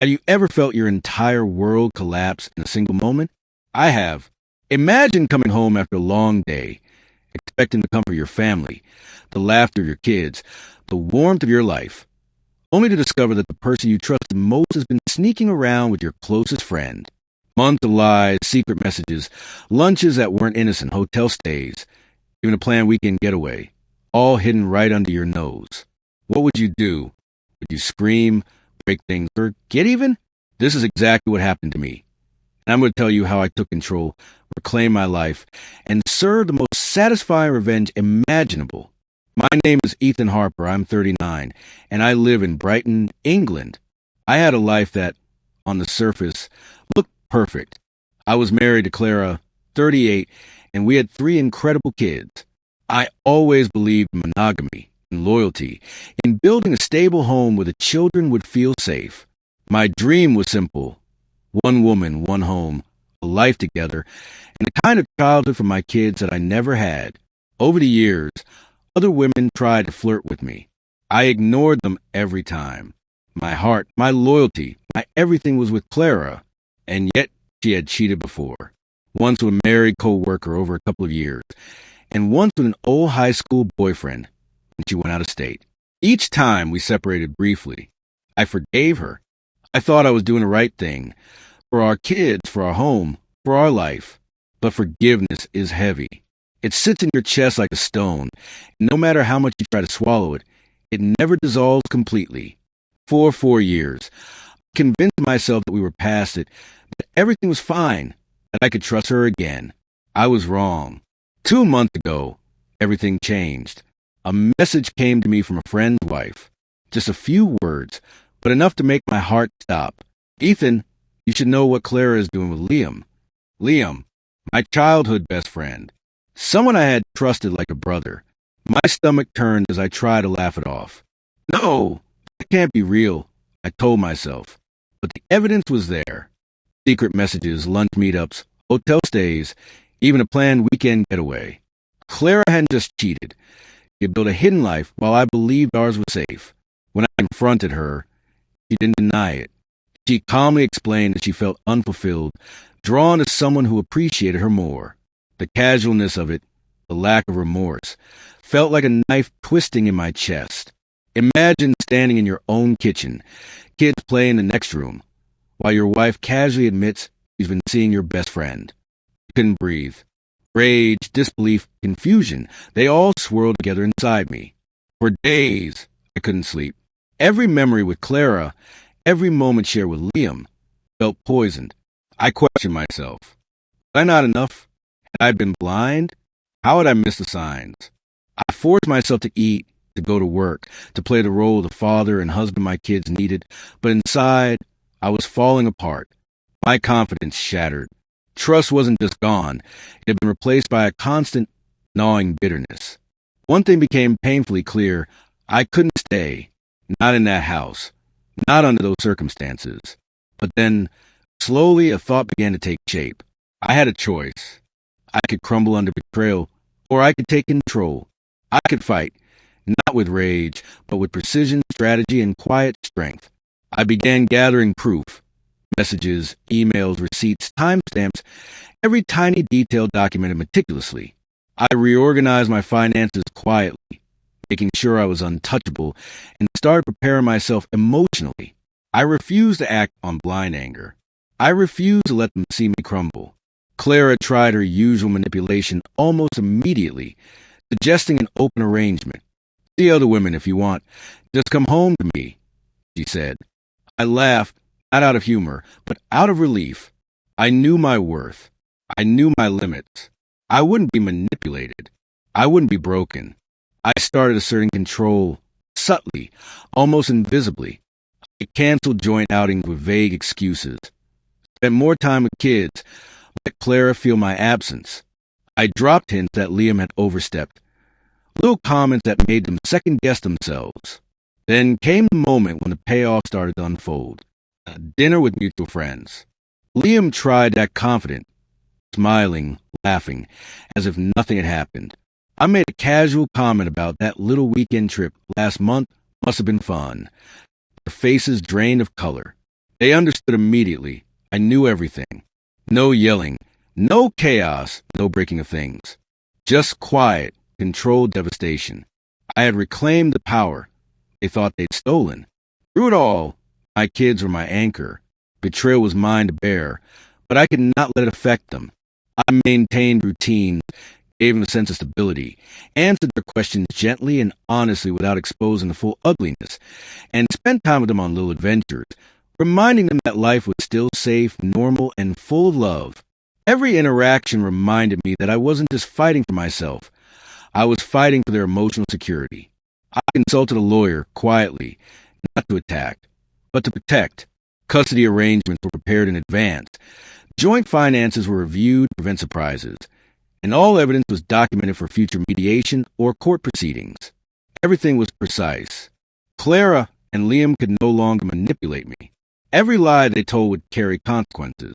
Have you ever felt your entire world collapse in a single moment? I have. Imagine coming home after a long day, expecting the comfort of your family, the laughter of your kids, the warmth of your life, only to discover that the person you trusted most has been sneaking around with your closest friend. Months of lies, secret messages, lunches that weren't innocent, hotel stays, even a planned weekend getaway, all hidden right under your nose. What would you do? Would you scream, break things, or get even? This is exactly what happened to me. And I'm going to tell you how I took control, reclaimed my life, and served the most satisfying revenge imaginable. My name is Ethan Harper. I'm 39, and I live in Brighton, England. I had a life that, on the surface, looked perfect. I was married to Clara, 38, and we had 3 incredible kids. I always believed in monogamy and loyalty, in building a stable home where the children would feel safe. My dream was simple: one woman, one home, a life together, and the kind of childhood for my kids that I never had. Over the years, other women tried to flirt with me. I ignored them every time. My heart, my loyalty, my everything was with Clara, and yet she had cheated before. Once with a married co-worker over a couple of years, and once with an old high school boyfriend when she went out of state. Each time we separated briefly. I forgave her. I thought I was doing the right thing, for our kids, for our home, for our life. But forgiveness is heavy. It sits in your chest like a stone, and no matter how much you try to swallow it, it never dissolves completely. For 4 years, I convinced myself that we were past it, that everything was fine, that I could trust her again. I was wrong. 2 months ago, everything changed. A message came to me from a friend's wife. Just a few words, but enough to make my heart stop. "Ethan, you should know what Clara is doing with Liam." Liam, my childhood best friend. Someone I had trusted like a brother. My stomach turned as I tried to laugh it off. No, that can't be real, I told myself. But the evidence was there. Secret messages, lunch meetups, hotel stays, even a planned weekend getaway. Clara hadn't just cheated. She had built a hidden life while I believed ours was safe. When I confronted her, she didn't deny it. She calmly explained that she felt unfulfilled, drawn to someone who appreciated her more. The casualness of it, the lack of remorse, felt like a knife twisting in my chest. Imagine standing in your own kitchen, kids play in the next room, while your wife casually admits she's been seeing your best friend. I couldn't breathe. Rage, disbelief, confusion, they all swirled together inside me. For days, I couldn't sleep. Every memory with Clara, every moment shared with Liam, felt poisoned. I questioned myself. Was I not enough? Had I been blind? How had I missed the signs? I forced myself to eat, to go to work, to play the role of the father and husband my kids needed, but inside, I was falling apart. My confidence shattered. Trust wasn't just gone. It had been replaced by a constant, gnawing bitterness. One thing became painfully clear. I couldn't stay. Not in that house. Not under those circumstances. But then, slowly, a thought began to take shape. I had a choice. I could crumble under betrayal, or I could take control. I could fight, not with rage, but with precision, strategy, and quiet strength. I began gathering proof. Messages, emails, receipts, timestamps, every tiny detail documented meticulously. I reorganized my finances quietly, making sure I was untouchable, and started preparing myself emotionally. I refused to act on blind anger. I refused to let them see me crumble. Clara tried her usual manipulation almost immediately, suggesting an open arrangement. "See other women if you want. Just come home to me," she said. I laughed, not out of humor, but out of relief. I knew my worth. I knew my limits. I wouldn't be manipulated. I wouldn't be broken. I started asserting control, subtly, almost invisibly. I canceled joint outings with vague excuses. Spent more time with kids. Let Clara feel my absence. I dropped hints that Liam had overstepped. Little comments that made them second-guess themselves. Then came the moment when the payoff started to unfold. A dinner with mutual friends. Liam tried to act confident, smiling, laughing, as if nothing had happened. I made a casual comment about that little weekend trip last month must have been fun. Their faces drained of color. They understood immediately. I knew everything. No yelling, no chaos, no breaking of things. Just quiet, controlled devastation. I had reclaimed the power they thought they'd stolen. Through it all, my kids were my anchor. Betrayal was mine to bear, but I could not let it affect them. I maintained routines, gave them a sense of stability, answered their questions gently and honestly without exposing the full ugliness, and spent time with them on little adventures, reminding them that life was still safe, normal, and full of love. Every interaction reminded me that I wasn't just fighting for myself. I was fighting for their emotional security. I consulted a lawyer quietly, not to attack, but to protect. Custody arrangements were prepared in advance. Joint finances were reviewed to prevent surprises, and all evidence was documented for future mediation or court proceedings. Everything was precise. Clara and Liam could no longer manipulate me. Every lie they told would carry consequences.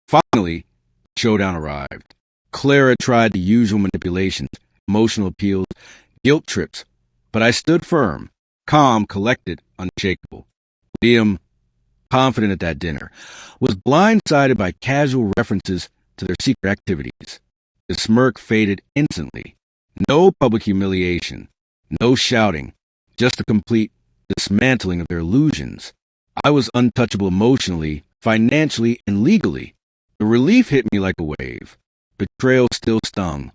Finally, the showdown arrived. Clara tried the usual manipulations, emotional appeals, guilt trips, but I stood firm, calm, collected, unshakable. Liam, confident at that dinner, was blindsided by casual references to their secret activities. The smirk faded instantly. No public humiliation, no shouting, just a complete dismantling of their illusions. I was untouchable emotionally, financially, and legally. The relief hit me like a wave. Betrayal still stung,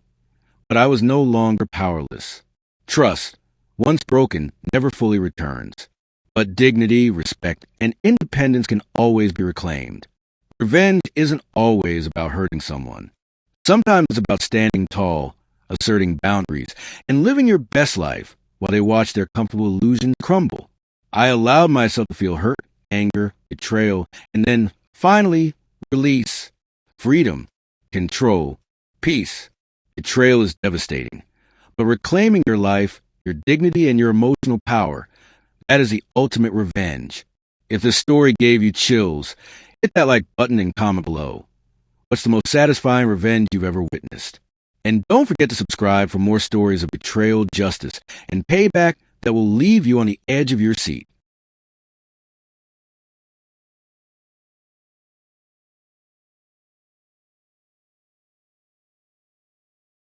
but I was no longer powerless. Trust, once broken, never fully returns. But dignity, respect, and independence can always be reclaimed. Revenge isn't always about hurting someone. Sometimes it's about standing tall, asserting boundaries, and living your best life while they watch their comfortable illusions crumble. I allowed myself to feel hurt, anger, betrayal, and then, finally, release, freedom, control, peace. Betrayal is devastating, but reclaiming your life, your dignity, and your emotional power, that is the ultimate revenge. If this story gave you chills, hit that like button and comment below. What's the most satisfying revenge you've ever witnessed? And don't forget to subscribe for more stories of betrayal, justice, and payback that will leave you on the edge of your seat.